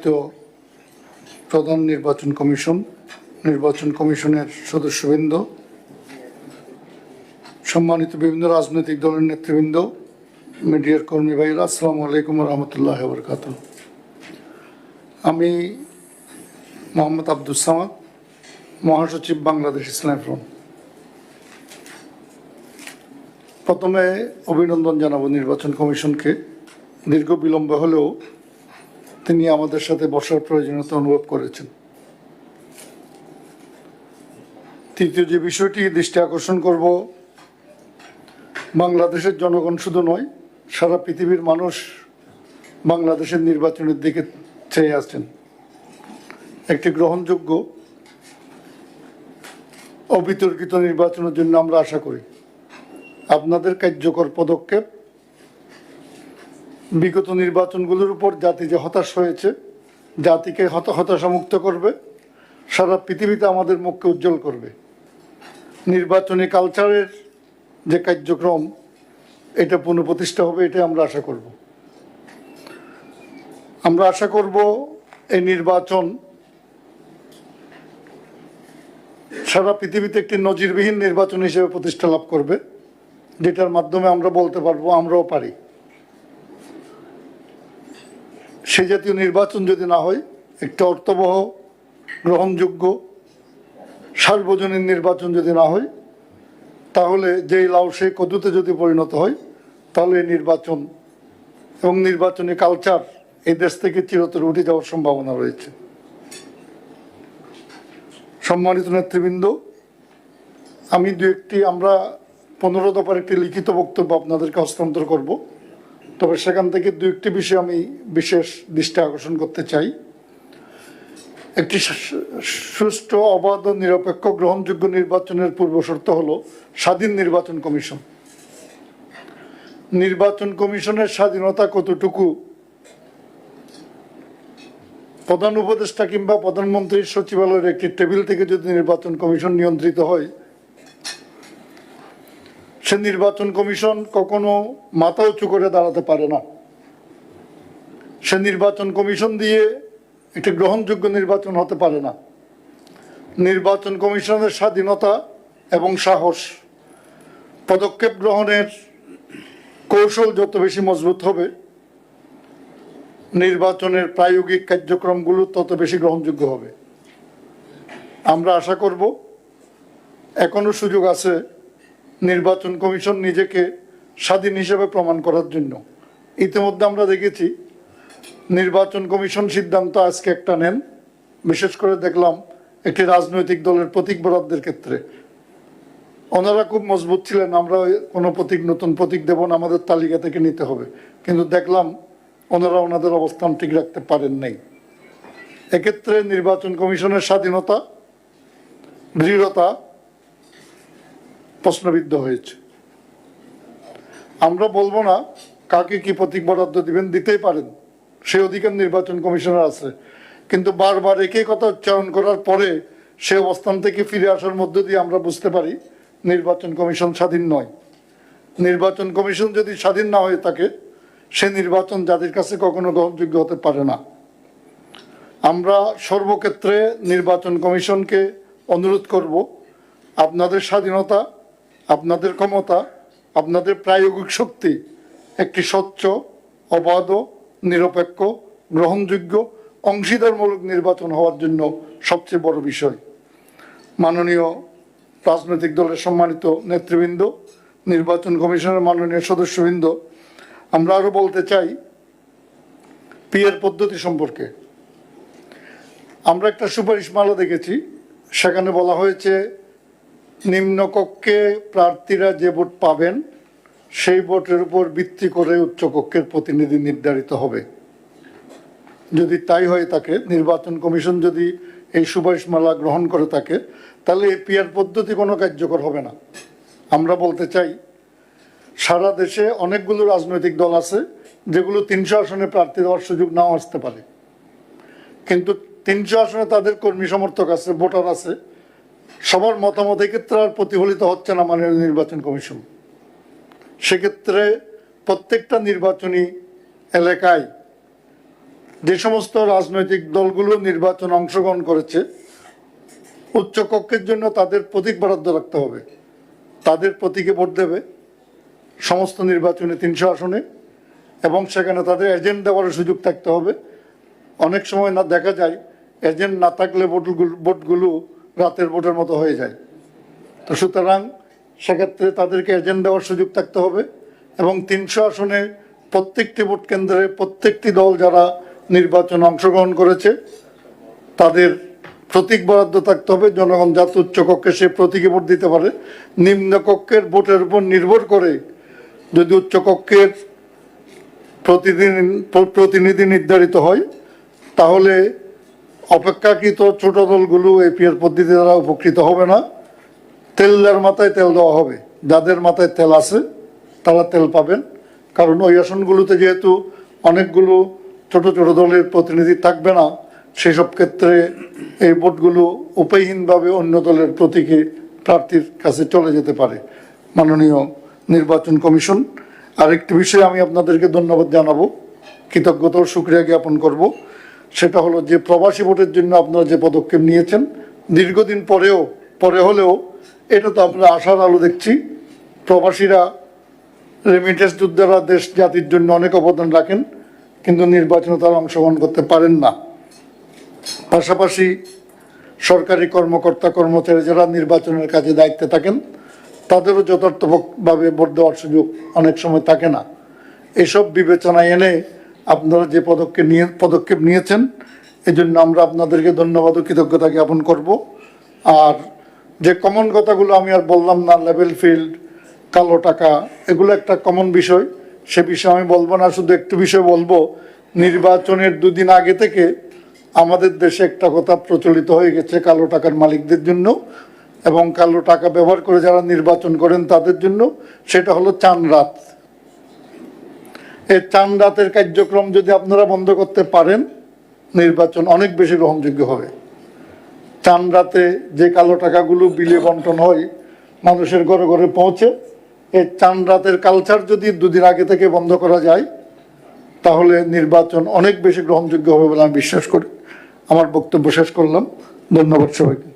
সম্মানিত প্রধান নির্বাচন কমিশনের সদস্যবৃন্দ, সম্মানিত বিভিন্ন রাজনৈতিক দলের নেতৃবৃন্দ, মিডিয়ার কর্মী ভাইরা, আসসালামু আলাইকুম রহমতুল্লাহ বরকাতুহু। আমি মোহাম্মদ আব্দুস সামাদ, মহাসচিব বাংলাদেশ ইসলামী ফ্রন্ট। প্রথমে অভিনন্দন জানাবো নির্বাচন কমিশনকে। দীর্ঘ বিলম্ব হলেও তিনি আমাদের সাথে বসার প্রয়োজনীয়তা অনুভব করেছেন। তৃতীয় যে বিষয়টি দৃষ্টি আকর্ষণ করব, বাংলাদেশের জনগণ শুধু নয়, সারা পৃথিবীর মানুষ বাংলাদেশের নির্বাচনের দিকে চেয়ে আছেন। একটি গ্রহণযোগ্য অবিতর্কিত নির্বাচনের জন্য আমরা আশা করি আপনাদের কার্যকর পদক্ষেপ বিগত নির্বাচনগুলোর উপর জাতি যে হতাশ হয়েছে, জাতিকে হতাশামুক্ত করবে, সারা পৃথিবীতে আমাদের মুখকে উজ্জ্বল করবে। নির্বাচনী কালচারের যে কার্যক্রম, এটা পুনঃপ্রতিষ্ঠা হবে, এটাই আমরা আশা করব। আমরা আশা করব এই নির্বাচন সারা পৃথিবীতে একটি নজিরবিহীন নির্বাচন হিসেবে প্রতিষ্ঠা লাভ করবে, যেটার মাধ্যমে আমরা বলতে পারবো আমরাও পারি। সেই জাতীয় নির্বাচন যদি না হয়, একটা অর্থবহ, গ্রহণযোগ্য, সার্বজনীন নির্বাচন যদি না হয়, তাহলে যেই লাউ সেই কদুতে যদি পরিণত হয়, তাহলে এই নির্বাচন এবং নির্বাচনী কালচার এই দেশ থেকে চিরতরে উঠে যাওয়ার সম্ভাবনা রয়েছে। সম্মানিত নেতৃবৃন্দ, আমি আমরা 15 দফার একটি লিখিত বক্তব্য আপনাদেরকে হস্তান্তর করব। তবে সেখান থেকে একটি বিষয় আমি বিশেষ দৃষ্টি আকর্ষণ করতে চাই। একটি সুষ্ঠু, অবাধ, নিরপেক্ষ, গ্রহণযোগ্য নির্বাচনের পূর্বশর্ত হলো স্বাধীন নির্বাচন কমিশন। নির্বাচন কমিশনের স্বাধীনতা কতটুকু প্রধান উপদেষ্টা কিংবা প্রধানমন্ত্রীর সচিবালয়ের একটি টেবিল থেকে যদি নির্বাচন কমিশন নিয়ন্ত্রিত হয়, সে নির্বাচন কমিশন কখনো মাথা উঁচু করে দাঁড়াতে পারে না। সে নির্বাচন কমিশন দিয়ে একটি গ্রহণযোগ্য নির্বাচন হতে পারে না। নির্বাচন কমিশনের স্বাধীনতা এবং সাহস, পদক্ষেপ গ্রহণের কৌশল যত বেশি মজবুত হবে, নির্বাচনের প্রায়োগিক কার্যক্রমগুলো তত বেশি গ্রহণযোগ্য হবে। আমরা আশা করব এখনো সুযোগ আছে নির্বাচন কমিশন নিজেকে স্বাধীন হিসেবে প্রমাণ করার জন্য। ইতিমধ্যে আমরা দেখেছি নির্বাচন কমিশন সিদ্ধান্ত আজকে একটা নেন, বিশেষ করে দেখলাম একটি রাজনৈতিক দলের প্রতীক বরাদ্দের ক্ষেত্রে ওনারা খুব মজবুত ছিলেন, আমরা কোনো নতুন প্রতীক দেব না, আমাদের তালিকা থেকে নিতে হবে। কিন্তু দেখলাম ওনারা ওনাদের অবস্থান ঠিক রাখতে পারেন নাই। এক্ষেত্রে নির্বাচন কমিশনের স্বাধীনতা, দৃঢ়তা প্রশ্নবিদ্ধ হয়েছে। আমরা বলবো না কাকে কি প্রতীক বরাদ্দ দিবেন, দিতেই পারেন, সে অধিকার নির্বাচন কমিশনের আছে। কিন্তু বারবার একই কথা উচ্চারণ করার পরে সে অবস্থান থেকে ফিরে আসার মধ্য দিয়ে আমরা বুঝতে পারি নির্বাচন কমিশন স্বাধীন নয়। নির্বাচন কমিশন যদি স্বাধীন না হয়ে থাকে, সে নির্বাচন জাতির কাছে কখনো গ্রহণযোগ্য হতে পারে না। আমরা সর্বক্ষেত্রে নির্বাচন কমিশনকে অনুরোধ করব, আপনাদের স্বাধীনতা, আপনাদের ক্ষমতা, আপনাদের প্রায়োগিক শক্তি একটি স্বচ্ছ, অবাধ, নিরপেক্ষ, গ্রহণযোগ্য, অংশীদারমূলক নির্বাচন হওয়ার জন্য সবচেয়ে বড় বিষয়। মাননীয় রাজনৈতিক দলের সম্মানিত নেতৃবৃন্দ, নির্বাচন কমিশনের মাননীয় সদস্যবৃন্দ, আমরা আরও বলতে চাই পিয়ার পদ্ধতি সম্পর্কে। আমরা একটা সুপারিশমালা দেখেছি, সেখানে বলা হয়েছে নিম্নকক্ষে প্রার্থীরা যে ভোট পাবেন সেই ভোটের উপর ভিত্তি করে উচ্চকক্ষের প্রতিনিধি নির্ধারিত হবে। যদি তাই হয়ে থাকে, নির্বাচন কমিশন যদি এই সুপারিশমালা গ্রহণ করে থাকে, তাহলে এই পিয়ার পদ্ধতি কোনো কার্যকর হবে না। আমরা বলতে চাই সারা দেশে অনেকগুলো রাজনৈতিক দল আছে যেগুলো 300 আসনে প্রার্থী দেওয়ার সুযোগ নাও আসতে পারে, কিন্তু 300 আসনে তাদের কর্মী সমর্থক আছে, ভোটার আছে, সবার মতামত এক্ষেত্রে আর প্রতিফলিত হচ্ছে না মাননীয় নির্বাচন কমিশন। সেক্ষেত্রে প্রত্যেকটা নির্বাচনী এলাকায় যে সমস্ত রাজনৈতিক দলগুলো নির্বাচন অংশগ্রহণ করেছে, উচ্চ কক্ষের জন্য তাদের প্রতীক বরাদ্দ রাখতে হবে। তাদের প্রতীকে ভোট দেবে সমস্ত নির্বাচনে 300 আসনে, এবং সেখানে তাদের এজেন্ট দেওয়ার সুযোগ থাকতে হবে। অনেক সময় না দেখা যায় এজেন্ট না থাকলে ভোটগুলো রাতের ভোটের মতো হয়ে যায়। তো সুতরাং সেক্ষেত্রে তাদেরকে এজেন্ট দেওয়ার সুযোগ থাকতে হবে, এবং 300 আসনে প্রত্যেকটি ভোট কেন্দ্রে প্রত্যেকটি দল যারা নির্বাচন অংশগ্রহণ করেছে তাদের প্রতীক বরাদ্দ থাকতে হবে। জনগণ যাতে উচ্চ কক্ষে সে প্রতীকে ভোট দিতে পারে। নিম্ন কক্ষের ভোটের উপর নির্ভর করে যদি উচ্চ কক্ষের প্রতিনিধি নির্ধারিত হয়, তাহলে অপেক্ষাকৃত ছোট দলগুলো এপিআর পদ্ধতি দ্বারা উপকৃত হবে না। তেলের মাথায় তেল দেওয়া হবে। যাদের মাথায় তেল আছে তারা তেল পাবেন, কারণ ওই আসনগুলোতে যেহেতু অনেকগুলো ছোট ছোট দলের প্রতিনিধি থাকবে না, সেসব ক্ষেত্রে এই ভোটগুলো উপায়হীনভাবে অন্য দলের প্রতীকে প্রার্থীর কাছে চলে যেতে পারে। মাননীয় নির্বাচন কমিশন, আরেকটি বিষয়ে আমি আপনাদেরকে ধন্যবাদ জানাবো, কৃতজ্ঞতা ও শুকরিয়া জ্ঞাপন করব। সেটা হলো যে প্রবাসী ভোটের জন্য আপনারা যে পদক্ষেপ নিয়েছেন, দীর্ঘদিন পরে হলেও এটা তো আমরা আশার আলো দেখছি। প্রবাসীরা রেমিটেন্স যোদ্ধারা দেশ জাতির জন্য অনেক অবদান রাখেন, কিন্তু নির্বাচনে তারা অংশগ্রহণ করতে পারেন না। পাশাপাশি সরকারি কর্মকর্তা কর্মচারী যারা নির্বাচনের কাজে দায়িত্বে থাকেন তাদেরও যথার্থভাবে ভোট দেওয়ার সুযোগ অনেক সময় থাকে না। এসব বিবেচনায় এনে আপনারা যে পদক্ষেপ নিয়েছেন, এজন্য আমরা আপনাদেরকে ধন্যবাদ ও কৃতজ্ঞতা জ্ঞাপন করব। আর যে কমন কথাগুলো আমি আর বললাম না, লেভেল ফিল্ড, কালো টাকা, এগুলো একটা কমন বিষয়, সে বিষয়ে আমি বলবো না। শুধু একটু বিষয় বলবো, নির্বাচনের 2 দিন আগে থেকে আমাদের দেশে একটা কথা প্রচলিত হয়ে গেছে কালো টাকার মালিকদের জন্য এবং কালো টাকা ব্যবহার করে যারা নির্বাচন করেন তাদের জন্য, সেটা হলো চান রাত। এই চান রাতের কার্যক্রম যদি আপনারা বন্ধ করতে পারেন, নির্বাচন অনেক বেশি গ্রহণযোগ্য হবে। চান রাতে যে কালো টাকাগুলো বিলে বন্টন হয়, মানুষের ঘরে ঘরে পৌঁছে, এই চান রাতের কালচার যদি 2 দিন আগে থেকে বন্ধ করা যায়, তাহলে নির্বাচন অনেক বেশি গ্রহণযোগ্য হবে বলে আমি বিশ্বাস করি। আমার বক্তব্য শেষ করলাম। ধন্যবাদ সবাইকে।